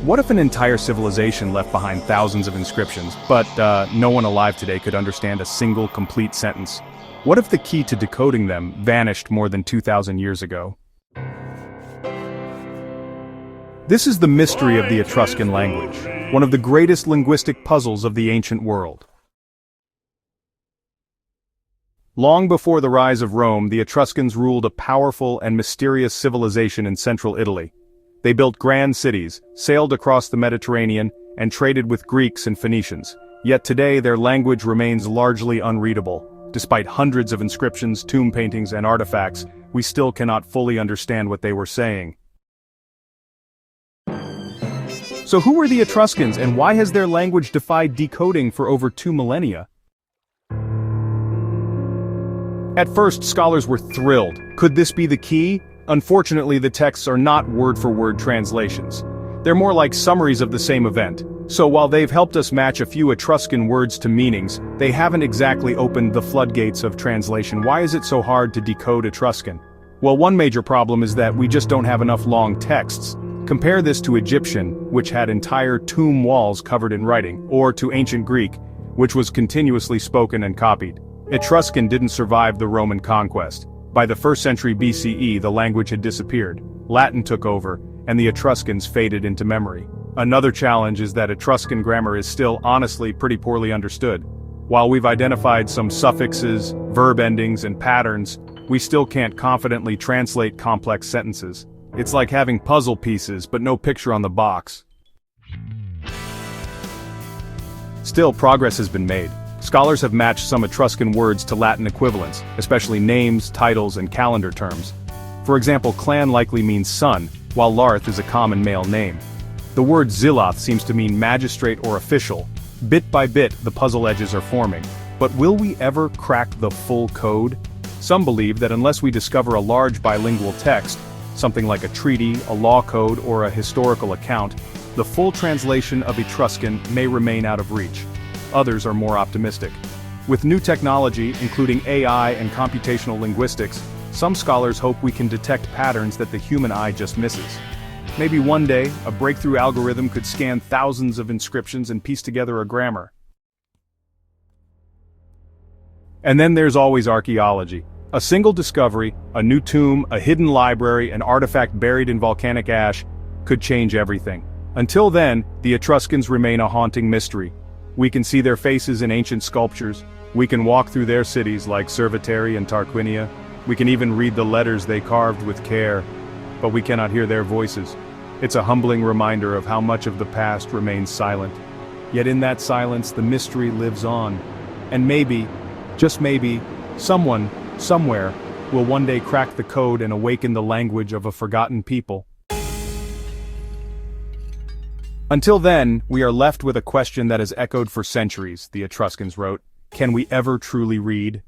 What if an entire civilization left behind thousands of inscriptions, but no one alive today could understand a single complete sentence? What if the key to decoding them vanished more than 2,000 years ago? This is the mystery of the Etruscan language, one of the greatest linguistic puzzles of the ancient world. Long before the rise of Rome, the Etruscans ruled a powerful and mysterious civilization in central Italy. They built grand cities, sailed across the Mediterranean, and traded with Greeks and Phoenicians. Yet today their language remains largely unreadable. Despite hundreds of inscriptions, tomb paintings, and artifacts, we still cannot fully understand what they were saying. So who were the Etruscans, and why has their language defied decoding for over 2 millennia? At first, scholars were thrilled. Could this be the key? Unfortunately, the texts are not word-for-word translations. They're more like summaries of the same event. So while they've helped us match a few Etruscan words to meanings, they haven't exactly opened the floodgates of translation. Why is it so hard to decode Etruscan? Well, one major problem is that we just don't have enough long texts. Compare this to Egyptian, which had entire tomb walls covered in writing, or to ancient Greek, which was continuously spoken and copied. Etruscan didn't survive the Roman conquest. By the 1st century BCE, the language had disappeared. Latin took over, and the Etruscans faded into memory. Another challenge is that Etruscan grammar is still, honestly, pretty poorly understood. While we've identified some suffixes, verb endings, and patterns, we still can't confidently translate complex sentences. It's like having puzzle pieces, but no picture on the box. Still, progress has been made. Scholars have matched some Etruscan words to Latin equivalents, especially names, titles, and calendar terms. For example, clan likely means son, while Larth is a common male name. The word ziloth seems to mean magistrate or official. Bit by bit, the puzzle edges are forming. But will we ever crack the full code? Some believe that unless we discover a large bilingual text, something like a treaty, a law code, or a historical account, the full translation of Etruscan may remain out of reach. Others are more optimistic. With new technology, including AI and computational linguistics, some scholars hope we can detect patterns that the human eye just misses. Maybe one day, a breakthrough algorithm could scan thousands of inscriptions and piece together a grammar. And then there's always archaeology. A single discovery, a new tomb, a hidden library, an artifact buried in volcanic ash, could change everything. Until then, the Etruscans remain a haunting mystery. We can see their faces in ancient sculptures. We can walk through their cities like Cerveteri and Tarquinia. We can even read the letters they carved with care. But we cannot hear their voices. It's a humbling reminder of how much of the past remains silent. Yet in that silence, the mystery lives on. And maybe, just maybe, someone, somewhere, will one day crack the code and awaken the language of a forgotten people. Until then, we are left with a question that has echoed for centuries, the Etruscans wrote. Can we ever truly read?